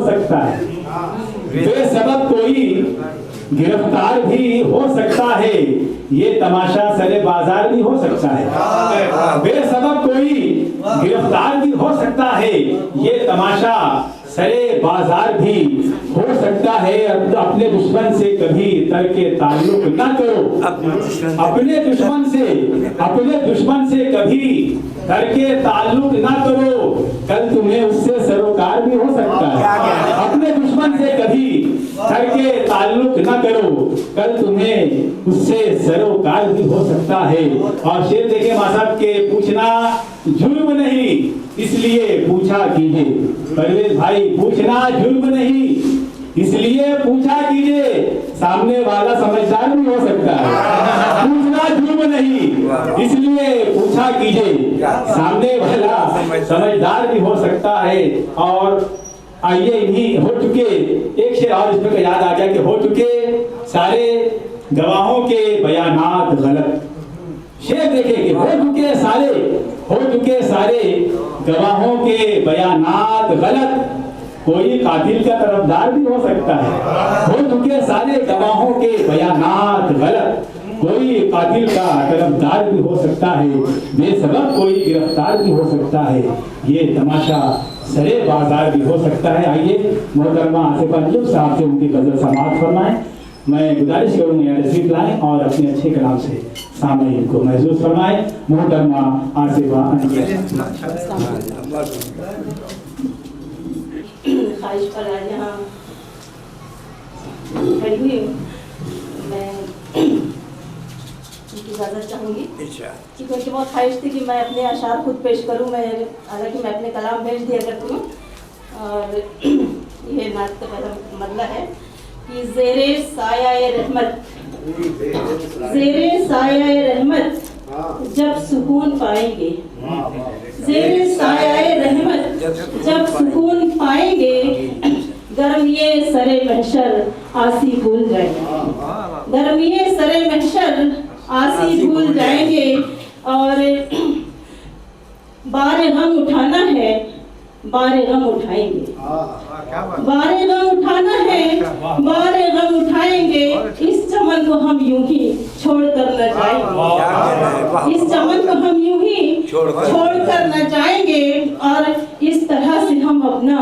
सकता है, बेसबब कोई गिरफ्तार भी हो सकता है, ये तमाशा सरे बाजार भी हो सकता है। बेसबब कोई गिरफ्तार भी हो सकता है, ये तमाशा सरे बाजार भी हो सकता है। अपने दुश्मन से कभी तर्के ताल्लुक न करो, अपने दुश्मन से कभी तर्के ताल्लुक न करो, कल तुम्हें उससे सरोकार भी हो सकता है। अपने दुश्मन से कभी तर्के ताल्लुक न करो, कल तुम्हें उससे सरोकार भी हो सकता है। और शेर देखे मासाब के, पूछना जुर्म नहीं इसलिए पूछा कीजिए। परवेज भाई, पूछना जुर्म नहीं इसलिए पूछा कीजिए, सामने वाला समझदार भी हो सकता है। पूछना जुर्म नहीं इसलिए पूछा कीजिए, सामने वाला समझदार भी हो सकता है। और आइए, इन्हीं हो चुके एक शेर और इसमें याद आ गया कि हो चुके सारे गवाहों के बयानात गलत। शेर देखे कि हो चुके सारे गवाहों के बयानात गलत, कोई कातिल का तरफदार भी हो सकता है। हो चुके सारे गवाहों के बयानात गलत, कोई कातिल का तरफदार भी हो सकता है, बेसबब कोई गिरफ्तार भी हो सकता है, ये तमाशा सरे बाजार भी हो सकता है। आइए मोहतरमा आसिफा अंजुम साहब से उनकी गजल समाअत फरमाएं। मैं गुजारिश करूंगा यहाँ तशरीफ लाएं और अपने अच्छे कलाम से सामईन को महसूस फरमाएं। मोहतरमा आसिफा अंजुम। ख्वाहिश पर आज यहाँ खड़ी हुई हूँ, मैं उनकी इजाज़त चाहूँगी कि क्योंकि बहुत ख्वाहिश थी कि मैं अपने अशार खुद पेश करूँ। हालांकि मैं अपने कलाम भेज दिया करती हूँ, और ये नात का पहला मतलब है कि ज़ेरे साया रहमत जब सुकून पाएंगे, ज़ेरे साया रहमत जब सुकून पाएंगे, गर्मिये सरे महशर आसी भूल जाएंगे, गर्मिये सरे महशर आसी भूल जाएंगे। और बारे गम उठाना है, बारे गम उठाएंगे, बारे गम उठाना है, बारे गम उठाएंगे। इस चमन को हम यूं ही छोड़ कर न जाएंगे, इस चमन को हम यूं ही छोड़ कर न जाएंगे। और इस तरह से हम अपना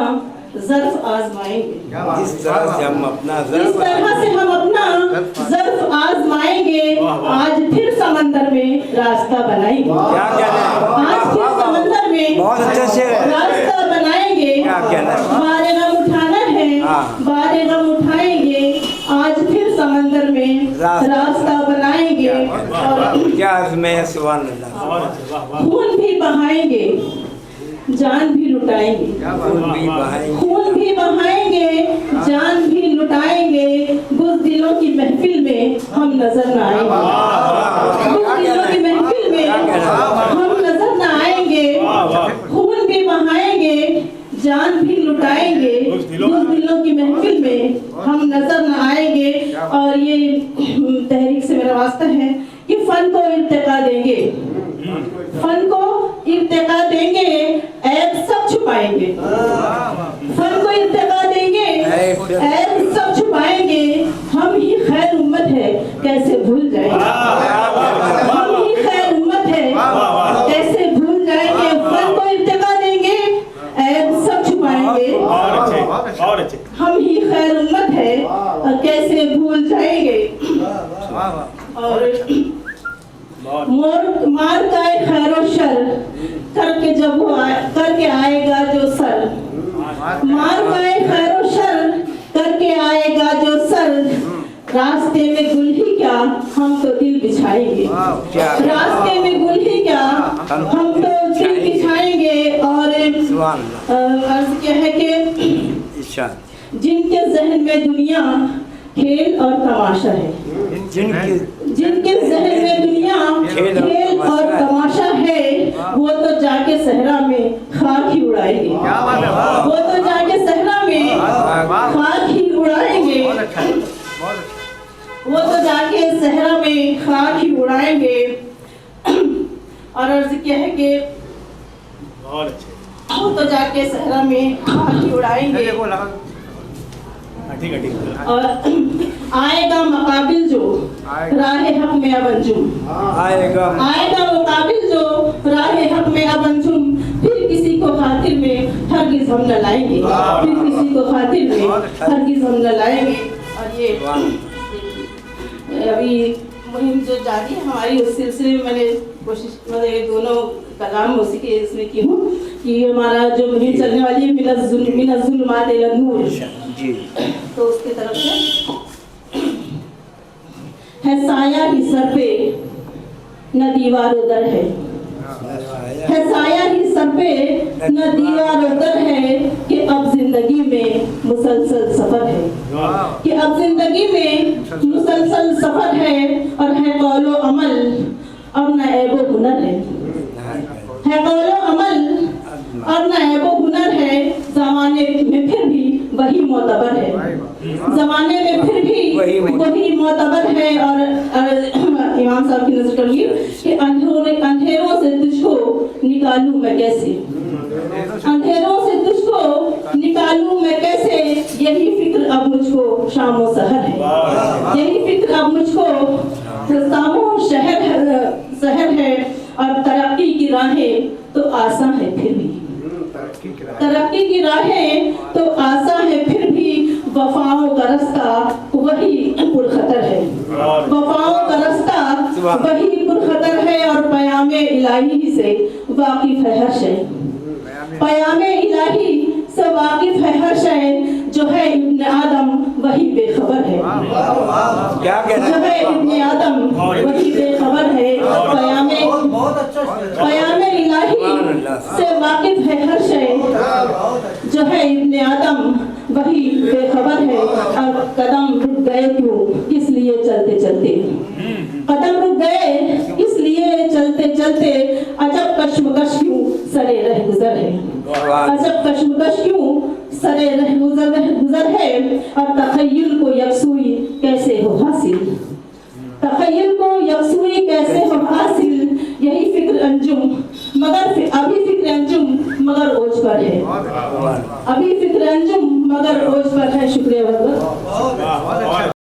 ज़र्फ आजमाएंगे, इस तरह से हम अपना ज़र्फ आजमाएंगे। आज फिर समंदर में रास्ता बनाएंगे, आज फिर समंदर में रास्ता बनाएंगे। बारे गम उठाना है, बारे गम उठाएंगे, आज फिर समंदर में रास्ता बनाएंगे। और खून भी बहाएंगे, जान भी लुटाएंगे, खून भी बहाएंगे, जान भी लुटाएंगे। बुज़दिलों की महफिल में हम नजर न आएंगे, बुज़दिलों की महफिल में हम नजर न आएंगे। खून भी बहाएंगे, जान भी लुटाएंगे, बुज़दिलों की महफिल में हम नजर न आएंगे। और ये तहरीक से मेरा वास्ता है कि फन को इर्तिका देंगे, फन को इर्तिका देंगे, ऐब सब छुपाएंगे, फन को इर्तिका देंगे, ऐब सब छुपाएंगे। हम ही खैर उम्मत है कैसे भूल जाएंगे, हम ही खैर उम्मत है कैसे भूल जाएंगे। फन को इर्तिका देंगे, ऐब सब छुपाएंगे, हम ही खैर उम्मत है और कैसे भूल जाएंगे। और मार का खैरो शर करके जब वो करके आएगा जो सर, मार का खैरो शर करके आएगा जो सर। रास्ते में गुल ही क्या हम तो दिल बिछाएंगे, रास्ते में गुल ही क्या हम तो दिल बिछाएंगे। और अर्ज क्या है कि जिनके जहन में दुनिया खेल और तमाशा है, जिनके जहन में दुनिया खेल और तमाशा है, वो तो जाके सहरा में खाक ही उड़ाएंगे, वो तो जाके सहरा में खाक ही उड़ाएंगे, वो तो जाके सहरा में खाक ही उड़ाएंगे। और अर्ज क्या है कि वो तो जाके सहरा में खाक ही उड़ाएंगे। और आएगा मुकाबिल जो राह हक में अब अंजुम, आएगा मुकाबिल जो राह हक में अब अंजुम, फिर किसी को खातिर में हरगिज़ हम न लाएंगे, फिर किसी को खातिर में हरगिज़ हम न लाएंगे। और ये अभी मुहिम जो जारी है हमारी, उस सिलसिले में मैंने कोशिश मतलब दोनों कलाम उसी के इसमें की हूँ कि हमारा जो मुहिम चलने वाली है मिनज़्ज़ुल्मात इला नूर, तो उसकी तरफ से है साया ही सर पे न दीवार उधर है साया ही सर पे न दीवार उधर है, कि अब जिंदगी में मुसलसल सफर है, कि अब जिंदगी में मुसलसल सफर है, और है कौलो अमल और न ऐबो हुनर है कौलो अमल और न ऐबो हुनर है, जमाने में फिर भी वही मोतबर है, जमाने में फिर भी वही मोतबर है। और इमाम साहब की नजर करूंगी कि अंधेरों से तुझको निकालूं मैं कैसे, अंधेरों से तुझको निकालूं मैं कैसे, यही फिक्र अब मुझको शामो सहर है, यही फिक्र अब मुझको शामो शहर है। और तरक्की की राहें तो आसान है फिर भी, तरक्की की राहें तो आसान है फिर भी, वफाओं का रास्ता वही पुरखतर है, वफाओं का रास्ता वही पुरखतर है। और पयामे इलाही से वाकिफ है हर शय, पयामे इलाही से वाकिफ है हर शय, जो है इब्ने आदम वही बेखबर है, जो है इब्ने आदम वही बेखबर है। पयामे इलाही से वाकिफ है हर शय, जो है इब्ने आदम वही बेखबर है। और कदम रुक गए क्यों, इसलिए चलते चलते, कदम रुक गए इसलिए चलते चलते, अजब कश्मकश क्यों सरे रह गुजर है, अजब कश्मकश क्यों सरे रह गुजर है। और तखय्युल को यकसुई कैसे हो हासिल, तखय्युल को यकसुई कैसे हो हासिल, यही फिक्र अंजुम मगर अभी फिक्र अंजुम मगर ओझ पर है, अभी फिक्र अंजुम मगर ओझ पर है। शुक्रिया बहुत।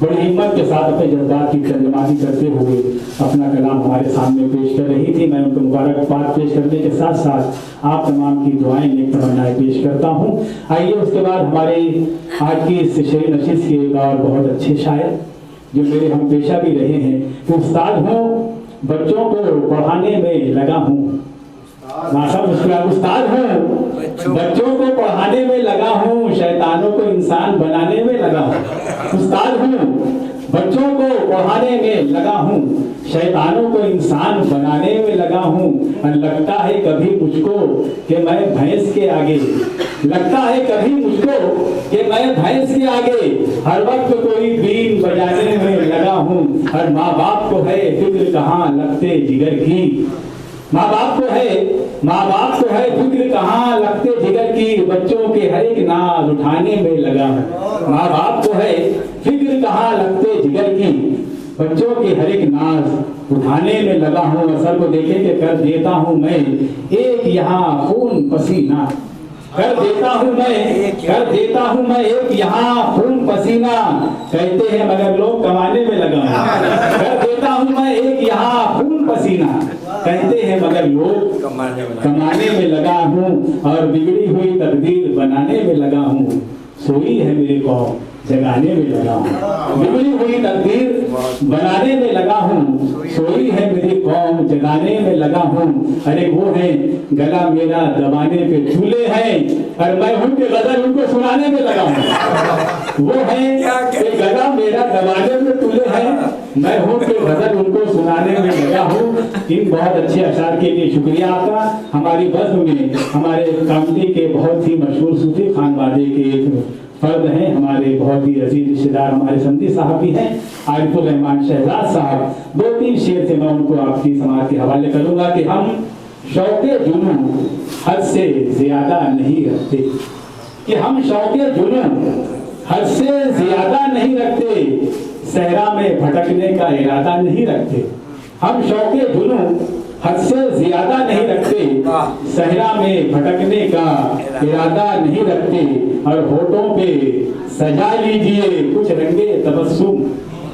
बड़ी हिम्मत के साथ अपने जज्बात की तर्जुमानी करते हुए अपना कलाम हमारे सामने पेश कर रही थी। मैं उनको मुबारकबाद पेश करने के साथ साथ आप तमाम की दुआएं नेक तमन्नाएं पेश करता हूँ। आइए उसके बाद हमारे आज की इस शेर नशीस के एक और बहुत अच्छे शायर जो मेरे हम पेशा भी रहे हैं कि उस्ताद हूँ बच्चों को पढ़ाने में लगा हूँ, उस्ताद हूँ बच्चों को पढ़ाने में लगा हूँ, शैतानों को इंसान बनाने में लगा हूँ। उस्ताद हूँ बच्चों को पढ़ाने में लगा हूँ, शैतानों को इंसान बनाने में लगा हूँ। और लगता है कभी मुझको कि मैं भैंस के आगे, लगता है कभी मुझको कि मैं भैंस के आगे, हर वक्त कोई बीन बजाने में लगा हूँ। और माँ बाप को है फिक्र कहाँ लगते जिगर की, माँ बाप को है फिक्र कहाँ लगते जिगर की, बच्चों के हर एक नाज उठाने में लगा हूँ। माँ बाप को है फिक्र कहाँ लगते जिगर की, बच्चों के हर एक नाज उठाने में लगा हूँ। असर को देखे कि कर देता हूँ मैं एक यहाँ खून पसीना, कर देता हूँ मैं एक यहाँ खून पसीना, कहते हैं मगर लोग कमाने में लगा हूँ। कर देता हूँ मैं एक यहाँ खून पसीना, कहते हैं मगर लोग कमाने में लगा हूँ। और बिगड़ी हुई तकदीर बनाने में लगा हूँ, सोई है मेरी कौम जगाने में लगा हूँ। बिगड़ी हुई तकदीर बनाने में लगा हूँ, सोई है मेरी कौम जगाने में लगा हूँ। अरे वो है गला मेरा दबाने पे झूले हैं, और मैं हूँ कि गजल उनको सुनाने में लगा हूँ। वो है कि गला मेरा दबाने पे झूले हैं, मैं हूँ कि गजल उनको सुनाने में लगा हूँ। इन बहुत अच्छे अशार के लिए शुक्रिया आपका। हमारी बज़्म में हमारे कामती के बहुत ही मशहूर सूफी खानवादे के एक फर्द हैं, हमारे बहुत ही अजीज रिश्तेदार हमारे समदी साहब भी हैं, आरिफुर रहमान शहजाद साहब। 2-3 शेर से मैं उनको आपकी समाज के हवाले करूंगा कि हम शौक़े जुनून हद से ज्यादा नहीं रखते, कि हम शौक़े जुनून हद से ज्यादा नहीं रखते, सहरा में भटकने का इरादा नहीं रखते। हम शौक़े जुनून हद से ज्यादा नहीं रखते, सहरा में भटकने का इरादा नहीं रखते, और होठों पे सजा लीजिए कुछ रंगे तबस्सुम।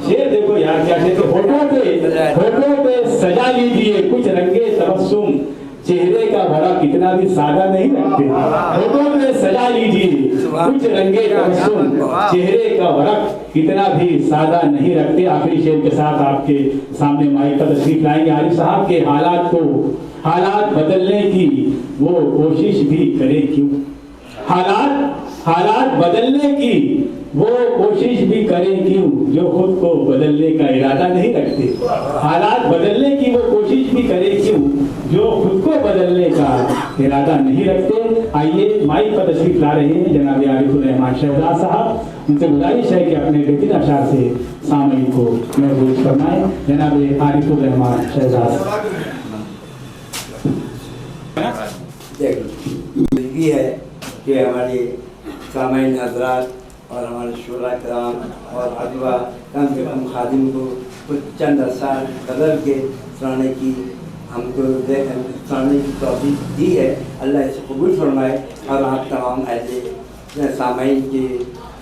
शेर देखो यार क्या शेर, होठों पे सजा लीजिए कुछ रंगे तबस्सुम, चेहरे का भरा कितना भी सादा नहीं रखते, होठों पे सजा लीजिए कुछ रंगे तबस्सुम, चेहरे का भरा कितना भी सादा नहीं रखते। आखिरी शेर के साथ आपके सामने माइक पर तशरीफ लाएंगे आरिफ साहब के हालात बदलने की वो कोशिश भी करे क्यों, हालात बदलने की वो कोशिश भी करें क्यों, जो खुद को बदलने का इरादा नहीं रखते, हालात बदलने की वो कोशिश भी करें क्यों, जो खुद को बदलने का इरादा नहीं रखते। आइए माइक पर तशरीफ ला रहे हैं जनाब आरिफुर रहमान शहजाद साहब, उनसे गुजारिश है कि अपने बेहतरीन अशार से सामईन को महफूज फरमाएं। जनाब आरिफुर रहमान शहजाद है कि हमारे सामईन हजरात और हमारे शोरा कराम और अगवा कम से कम खादिम को कुछ चंद अशार कदर के सुनाने की हमको सुनाने की तौफीक दी है। अल्लाह इसे कबूल फरमाए। और आप तमाम ऐसे सामईन के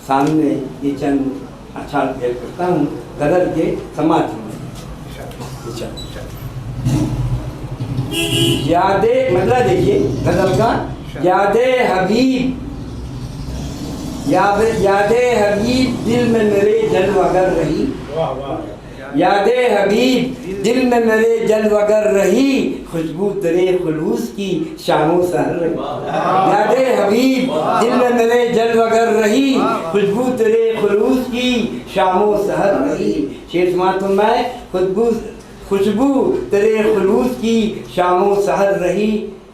सामने ये चंद अशार पेश करता हूँ कदर के समाज में। यादे मतलब देखिए गजल का, यादे हबीब यादे हबीब दिल में मेरे जलवगर रही, यादे हबीब दिल में मेरे जलवगर रही, खुशबू तेरे खुलूस की शामो सहर रही, यादे हबीब दिल में मेरे जलवगर रही, खुशबू तेरे खुलूस की शामो सहर रही। शेर समातो मैं खुशबू तेरे खुलूस की शामो सहर रही,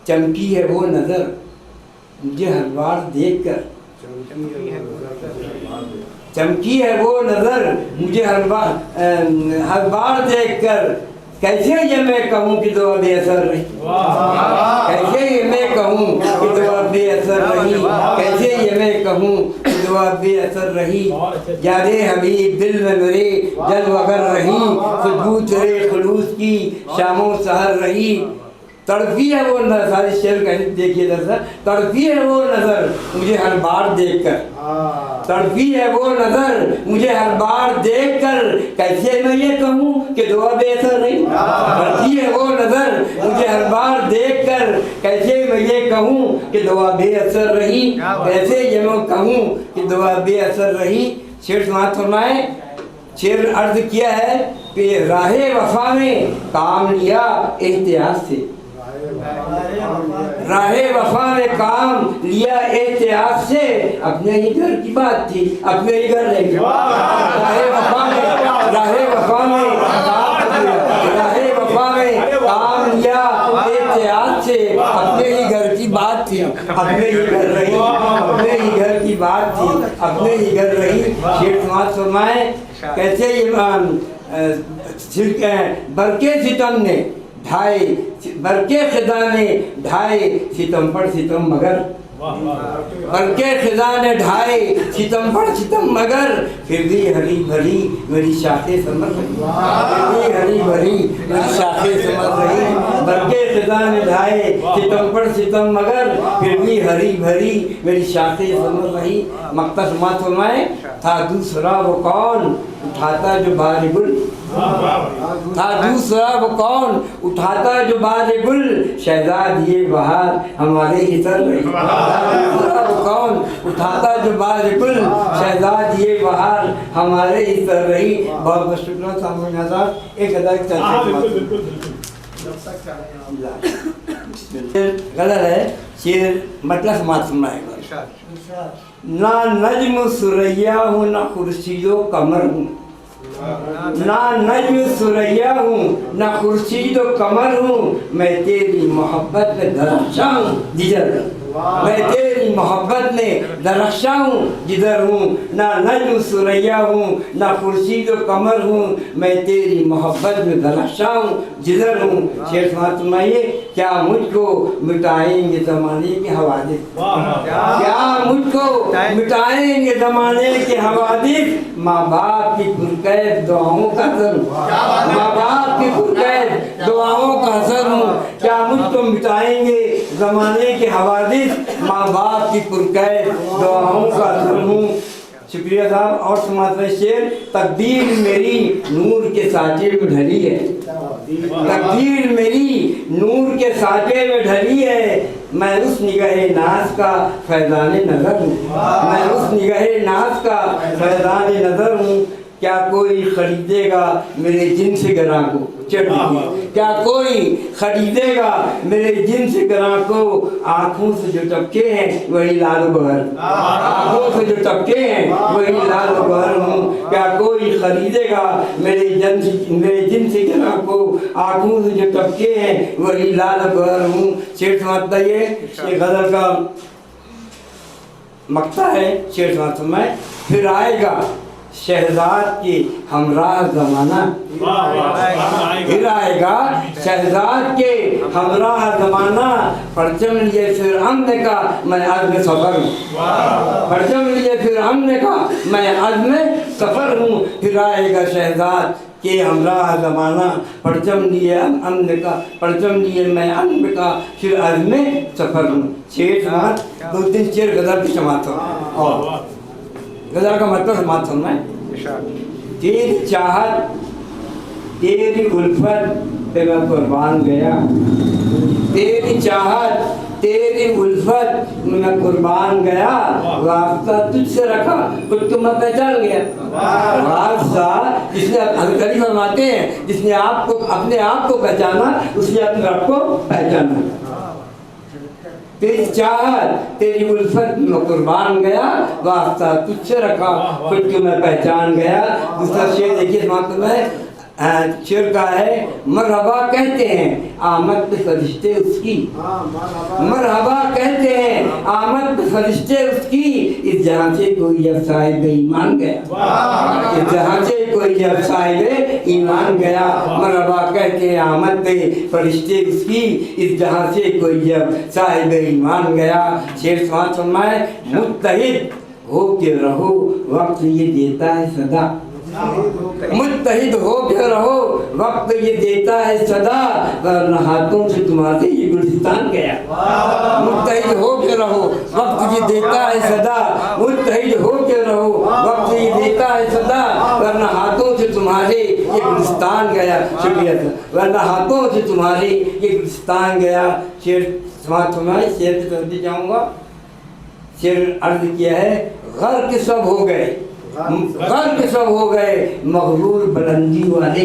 चमकी है वो नजर मुझे हर बार देख कर, चमकी है वो नजर मुझे हर बार देख कर, कैसे ये मैं कहूँ कि दुआ बेअसर रही, कैसे ये मैं कहूँ कि दुआ बेअसर रही, कैसे ये मैं कहूँ कि दुआ बेअसर रही, यादे हबीब दिल में मेरे जलवगर रही, खुशबू तेरे खुलूस की शामो सहर रही, तड़पी है वो नजर, सारी शेर कहीं देखिए दरअसल, तड़पी है वो नजर मुझे हर बार देखकर, तड़पी है वो नजर मुझे हर बार देखकर, कैसे मैं ये कहूँ कि दुआ बेअसर रही, तड़पी है वो नजर मुझे हर बार देखकर, कैसे मैं ये कहूँ कि दुआ बेअसर रही, कैसे ये मैं कहूँ कि दुआ बेअसर रही। शेर समाप्त फरमाए। शेर अर्ज किया है कि राहे वफा में काम लिया एहतियात से, राहे वफा में काम लिया एहतियात से, अपने ही घर की बात थी अपने ही घर रह गया, राहे वफा में काम लिया एहतियात से, अपने ही घर की बात थी अपने ही घर रही, अपने ही घर की बात थी अपने ही घर रही। शेर समाज फरमाए कैसे बरके सितम ने ढाए, बरके खिदा ने ढाए सितम पर सितम मगर, बरके खिदा ने ढाए सितम पर सितम मगर, फिर भी हरी भरी मेरी शाखें समर रही, फिर भी हरी भरी मेरी शाखें समर रही, बरके खिदा ने ढाए सितम पर सितम मगर, फिर भी हरी भरी मेरी शाखें समर रही। मक्ता समात फरमाए था दूसरा वो कौन उठाता जो बार गुल, था दूसरा वो कौन उठाता जो बार गुल, शहजाद ये बहार हमारे ही सर रही, दूसरा वो कौन उठाता जो बार गुल, शहजाद ये बहार हमारे ही सर रही। बहुत बहुत शुक्रिया सामने नजर एक अदा गलत है। शेर मतलब समाज सुनाएगा। ना नज्म सुरैया हूँ ना खुर्शीदो कमर हूँ, ना नज्म सुरैया हूँ ना खुर्शीदो कमर हूँ, मैं तेरी मोहब्बत में दरख्शां हूँ जिगर, मैं तेरी मोहब्बत में दरख्शा हूँ जिधर हूँ, ना नजम सुरैया हूँ ना खुर्शीद व कमर हूँ, मैं तेरी मोहब्बत में दरख्शा हूँ जिधर हूँ। शेर फरमाइए, क्या मुझको मिटाएंगे ज़माने के हवादिस, क्या मुझको मिटाएंगे ज़माने के हवादिस, माँ बाप की पुरकैद दुआओं का असर हूँ, माँ बाप की पुरकैद दुआओं का असर हूँ। क्या मुझको मिटाएंगे ज़माने के हवादिस, माँ बाप की पुरकैद दुआओं का असर हूँ। शुक्रिया साहब। और समाज शेर, तकदीर मेरी नूर के साँचे में ढली है, तकदीर मेरी नूर के साँचे में ढली है, मैं उस निगाहे नाज का फैज़ाने नज़र हूँ, मैं उस निगाहे नाज का फैज़ाने नज़र हूँ। क्या कोई खरीदेगा मेरे जिन्स गरां को, क्या कोई खरीदेगा मेरे जिन्स गरां को, आँखों से जो टपके हैं वही लाल बहर, आँखों से जो टपके हैं वही लाल बहर हूँ। क्या कोई खरीदेगा मेरे जिन्स गरां को, आँखों से जो टपके हैं वही लाल बहर हूँ। शेर समझता ये गजल का मक्ता है। शेर समझता मैं, फिर आएगा शहजाद के हमराह ज़माना, फिर आएगा शहजाद के हमराह ज़माना, परचम लिए फिर हमने का मैं अज़्म सफ़र हूँ, परचम लिए फिर हमने का मैं अज़्म सफ़र हूँ। फिर आएगा शहजाद के हमराह ज़माना, परचम लिए अम्न का, परचम लिए मैं अम्न का फिर अज़्म सफ़र हूँ। शेर समात 2-3 शेर गज़ल की समात हो, और गज़ल का मतलब समात सुनना है। तेरी चाहत तेरी उल्फत पे मैं कुर्बान गया, तेरी चाहत तेरी उल्फत में मैं कुर्बान गया, वास्ता तुझसे रखा खुद को मैं पहचान गया। वास्ता जिसने अलकली फरमाते हैं, जिसने आपको अपने आप को पहचाना उसने अपने आप को पहचाना। तेरी चाहत तेरी उल्फत में कुर्बान गया, वास्ता तुझसे रखा खुद को मैं पहचान गया। दूसरा शेर देखिए समाप्त में, शेर का है, मरहबा कहते हैं आमद पे फरिश्ते उसकी, मरहबा कहते हैं आमद पे फरिश्ते उसकी, इस जहाँ से कोई जब साहिब ईमान गया, इस जहाँ से कोई जब साहिब ईमान गया, मरहबा कहते हैं आमद पे फरिश्ते उसकी, इस जहाँ से कोई जब साहिब ईमान गया। शेर समाज फरमाए, मुत्तहिद हो के रहो वक्त ये देता है सदा, मुत्तहिद हो के रहो वक्त ये देता है सदा, वरना हाथों से तुम्हारे ये गुलिस्तान गया। मुत्तहिद हो के रहो वक्त ये देता है सदा, मुत्तहिद हो के रहो वक्त ये देता है सदा, वरना हाथों से तुम्हारे ये गुलिस्तान गया। शुक्रिया था, वरना हाथों से तुम्हारे ये गुलिस्तान गया। शेर समाप्त होना है, शेर की तरफ जाऊँगा। शेर अर्ज किया है, गर्क सब हो गए, गर्क सब हो गए मगरूर बुलंदी वाले,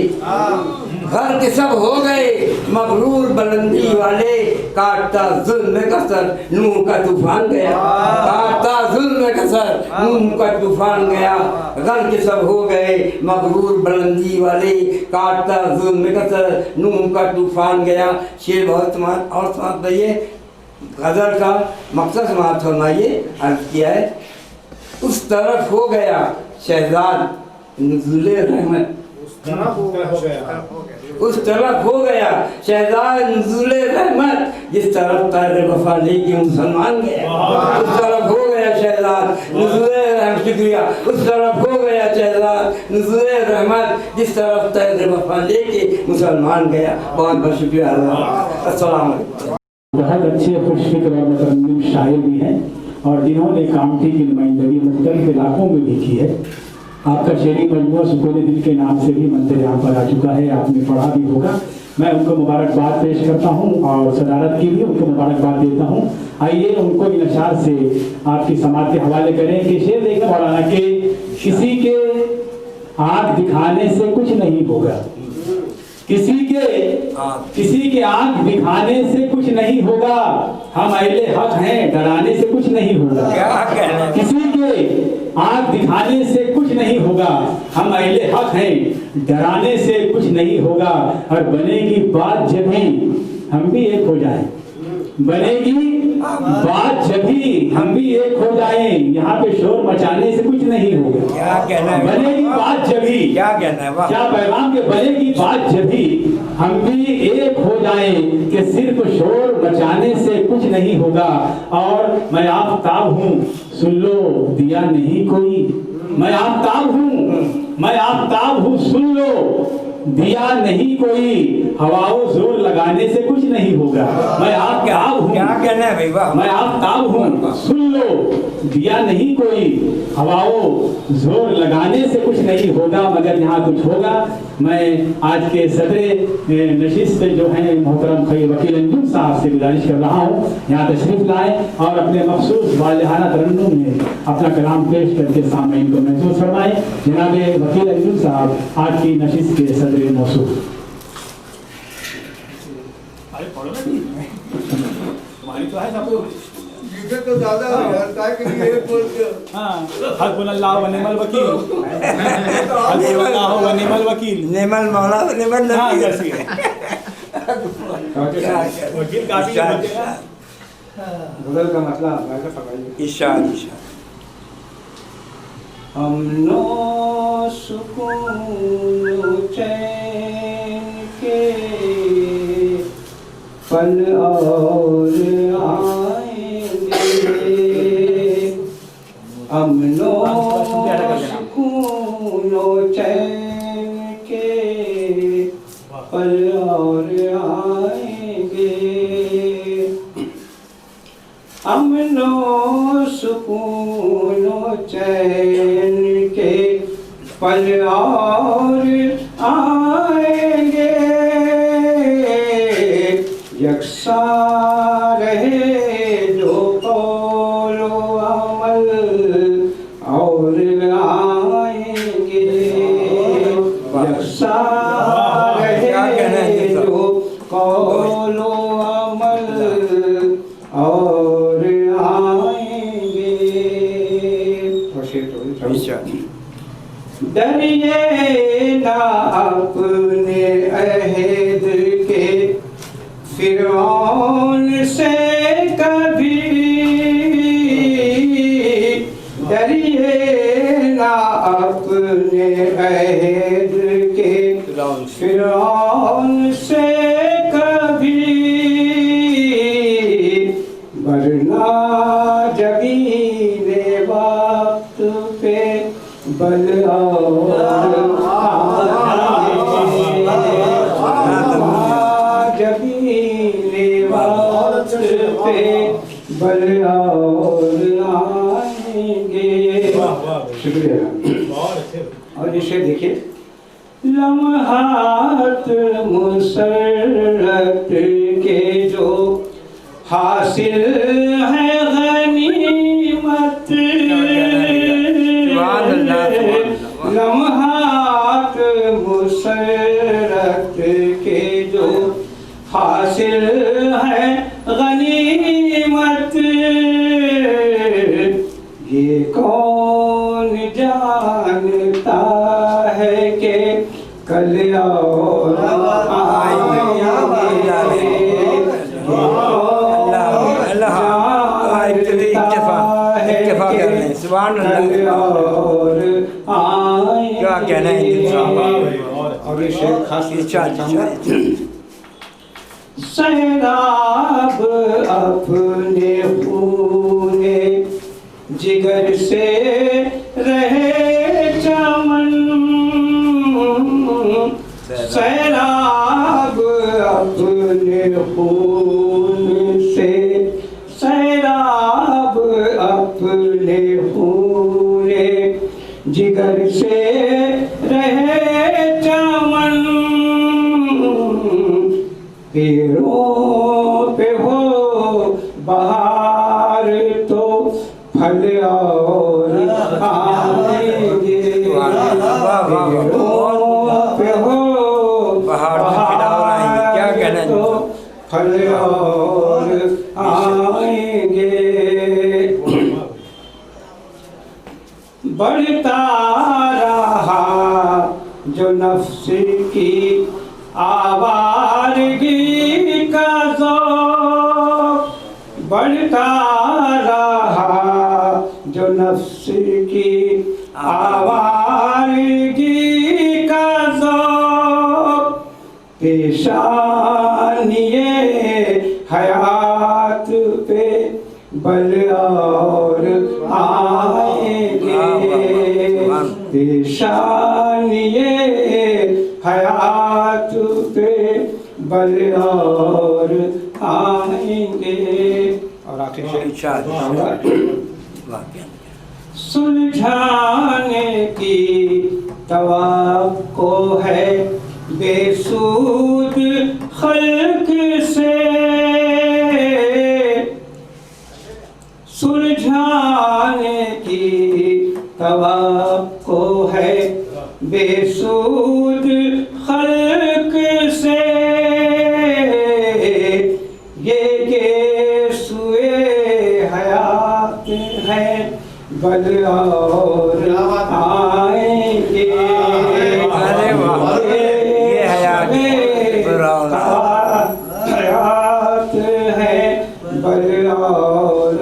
गर्क सब हो गए मगरूर बुलंदी वाले, काटता जुल्म कसर नूह का तूफान गया, काटता जुल्म कसर नूह का तूफान गया। गर्क सब हो गए मगरूर बुलंदी वाले, काटता जुल्म कसर नूह का तूफान गया। शेर बहुत समाप्त और समाप्त भैया गजल का मकसद समाप्त फरमाइए। अर्ज किया है, उस तरफ हो गया शहजाद नुज़ुले रहमत, उस तरफ हो गया शहजाद नुज़ुले रहमत, जिस तरफ तारे वफा लेके मुसलमान गया, उस तरफ हो गया शहजाद नुज़ुले रहमत। शुक्रिया। उस तरफ हो गया शहजाद नुज़ुले रहमत, जिस तरफ तारे वफा लेके मुसलमान गया। बहुत बहुत शुक्रिया। अस्सलाम वालेकुम। बहुत अच्छे खुशफिक्र और मुतरन्निम शायर भी हैं और जिन्होंने कामठी की नुमाइंदगी मुख्तलिफ इलाकों में भी की है। आपका शेरी मजमूआ सुकून दिल के नाम से भी मंदिर यहाँ पर आ चुका है, आपने पढ़ा भी होगा। मैं उनको मुबारकबाद पेश करता हूँ और सदारत की भी उनको मुबारकबाद देता हूँ। आइए उनको इन अशार से आपकी समात के हवाले करें कि शेर देखें मौलाना के, किसी के आँख दिखाने से कुछ नहीं होगा, किसी के आँख दिखाने से कुछ नहीं होगा, हम अहले हक हैं डराने से कुछ नहीं होगा। किसी के आँख दिखाने से कुछ नहीं होगा, हम अहले हक हैं डराने से कुछ नहीं होगा। और बनेगी बात जब भी हम भी एक हो जाए, बनेगी बात जभी हम भी एक हो जाएं, यहाँ पे शोर मचाने से कुछ नहीं होगा। क्या कहना है? बनेगी बात जभी, क्या कहना है? वाह, क्या पैगाम के बनेगी बात जभी हम भी एक हो जाएं कि सिर्फ शोर मचाने से कुछ नहीं होगा। और मैं आफताब हूँ सुन लो दिया नहीं कोई, मैं आफताब हूँ, मैं आफताब हूँ सुन लो दिया नहीं कोई, हवाओं जोर लगाने से कुछ नहीं होगा। मैं आफताब हूँ, क्या कहना है भाई? वाह, मैं आफताब हूँ सुन लो दिया नहीं कोई, हवाओं जोर लगाने से कुछ नहीं होगा मगर यहाँ कुछ होगा। मैं आज के सदरे नशिस्त जो हैं मोहतरम वकील अंजुम साहब से गुजारिश कर रहा हूँ यहाँ तशरीफ लाएं और अपने मखसूस वालिहाना तरन्नुम में अपना कलाम पेश करके सामने इनको महसूस फरमाएं। जनाब वकील अंजुम साहब आज की नशिस्त के सदरे मौसूफ। तुम्हारी तो है सब तो ज्यादा हस्बुनल्लाह व निअमल वकील, हस्बुनल्लाह व निअमल वकील, नेमल मौला नेमल हाँ नबी। जैसी है। वकील काफी होते हैं। बदल का मतलब मैं समझिए इशाद इशाद। हमनो सुकून चैन के पल और आएंगे, अमनो सुकून चैन के पल और आएंगे, अमनो सुकून चैन के पल और आएंगे, यकसा रहे जो कौलो अमल और आएंगे, यकसा रहे जो कौलो अमल और आएंगे। डरिए ना अपने अहद के फिरौन से कभी, डरिए ना अपने अहद के फिरौन से कभी, वरना जगीरे वक्त पे बल और बल और आएंगे। शुक्रिया। और इसे देखिए, लम्हात मुसर्रत के जो हासिल है गनीमत, लम्हात मुसर्रत के जो हासिल है गनीमत, ये कौन जानता है कि कल और क्या कहना है? और ये शेर खास सैराब अपने खूने जिगर से रहे चमन, सैराब अपने खून से, सैराब अपने खूने जिगर से रहे चमन, पेड़ों पे हो बहार तो फल और आएंगे, पेड़ों पे हो बहार क्या कहना है? तो फल और आएंगे, बढ़ता रहा जो नफ्स की आवारगी का ज़ौक़, बढ़ता रहा जो नफ्स की आवारगी का ज़ौक़, पेशानिए हयात पे बल और आएंगे, पेशानिए हयात पे बल और आएंगे। और आखिरी शेर सुलझाने की तवक्को है बेसूद खल्क से, सुलझाने की तवक्को है बेसूद खल्क से, ये के सुए हयात है बल और आएंगे। अरे वाह, ये हयात है बल और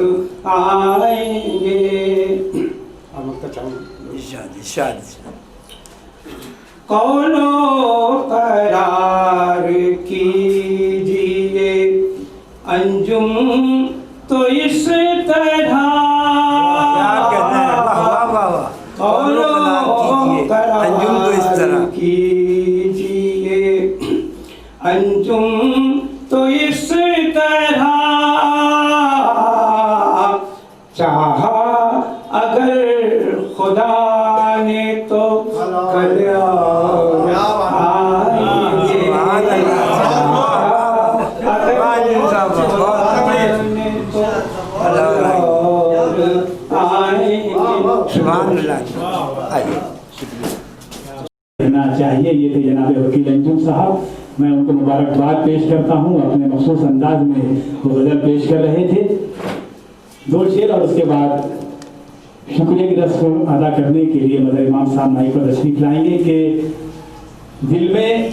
आएंगे। कौनो करार कीजिए अंजुम तो इस तरह, अंजुम तो इस तरह कीजिए अंजुम तो इस तरह, चाहा अगर खुदा ने तो कल कहना चाहिए। ये थे जनाब वकील अंजुम साहब। मैं उनको मुबारकबाद पेश करता हूँ। अपने मखसूस अंदाज में वो गज़ल पेश कर रहे थे। 2 शेर और उसके बाद शुक्रिया की रस्म अदा करने के लिए मदर इमाम साहब माइक पर तशरीफ लाएंगे कि दिल में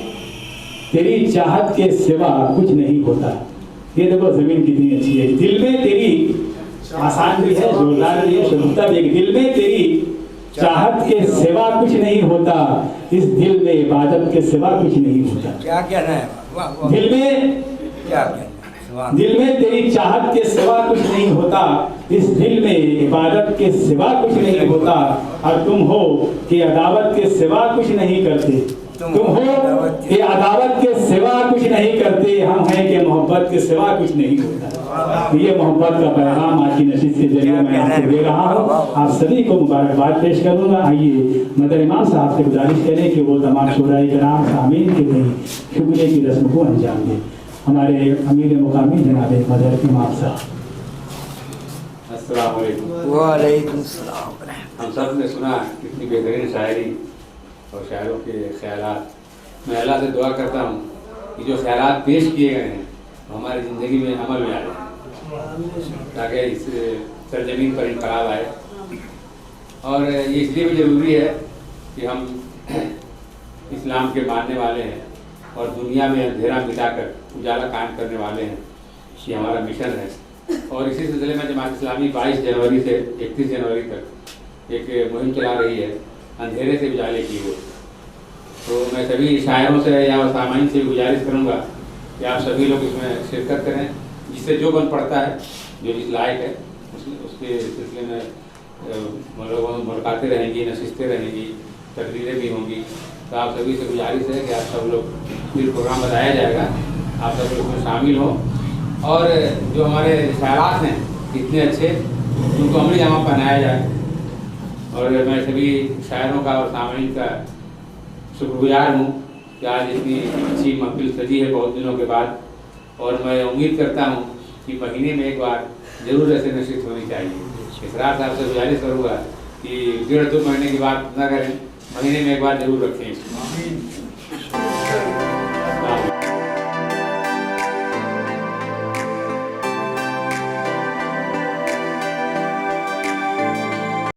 तेरी चाहत के सिवा कुछ नहीं होता। ये देखो ज़मीन कितनी अच्छी है। दिल में तेरी, आसान भी है, जोरदार भी है, शुद्धता भी है। दिल में तेरी चाहत के सिवा कुछ नहीं होता, इस दिल में इबादत के सिवा कुछ नहीं होता। क्या कहना है? दिल में क्या कहना है? दिल में तेरी चाहत के सिवा कुछ नहीं होता, इस दिल में इबादत के सिवा कुछ नहीं होता। और तुम हो कि अदावत के सिवा कुछ नहीं करते, तुम हो कि अदावत के सिवा कुछ नहीं करते। हम हैं कि मोहब्बत के सिवा कुछ नहीं होता। ये मोहब्बत का पैगाम आज की नशीद के जरिए मैं आपको दे रहा हूँ। आप सभी को मुबारकबाद पेश करूँगा। आइए मदर इमाम साहब से गुजारिश करें कि वो तमाम शुराई कराम सामीन के लिए शुक्रिया की रस्म को अंजाम दें। हमारे अमीर मुकामी जनाब मदर इमाम साहब। अस्सलाम वालेकुम। वालेकुम सलाम। हम सब ने सुना कितनी बेहतरीन शायरी और शायरों के ख्यालात। मैं अल्लाह से दुआ करता हूँ कि जो ख्यालात पेश किए गए हैं हमारी ज़िंदगी में अमल में आ जाए, ताकि इस सरजमीन पर इनकलाब आए। और ये इसलिए भी ज़रूरी है कि हम इस्लाम के मानने वाले हैं और दुनिया में अंधेरा मिटाकर उजाला कायम करने वाले हैं। ये हमारा मिशन है। और इसी सिलसिले में जमात इस्लामी 22 जनवरी से 31 जनवरी तक एक मुहिम चला रही है अंधेरे से उजाले की ओर। तो मैं सभी शायरों से या सामाइन से गुजारिश करूँगा कि आप सभी लोग इसमें शिरकत करें, जिससे जो बन पड़ता है, जो जिस लायक है उसके सिलसिले में मुलाकातें रहेंगी, नशिस्तें रहेंगी, तकरीरें भी होंगी। तो आप सभी से गुजारिश है कि आप सब लोग, फिर प्रोग्राम बताया जाएगा, आप सब लोग उसमें शामिल हों। और जो हमारे ख्यालात हैं इतने अच्छे, उनको अमली जमा पहनाया जाए। और मैं सभी शायरों का और सामीन का शुक्रगुजार हूँ कि आज इतनी अच्छी महफिल सजी है बहुत दिनों के बाद। और मैं उम्मीद करता हूँ कि महीने में एक बार ज़रूर ऐसे नशिस्त होनी चाहिए। इसरार साहब से गुजारिश करूँगा कि 1.5-2 महीने की बात न करें, महीने में एक बार जरूर रखें।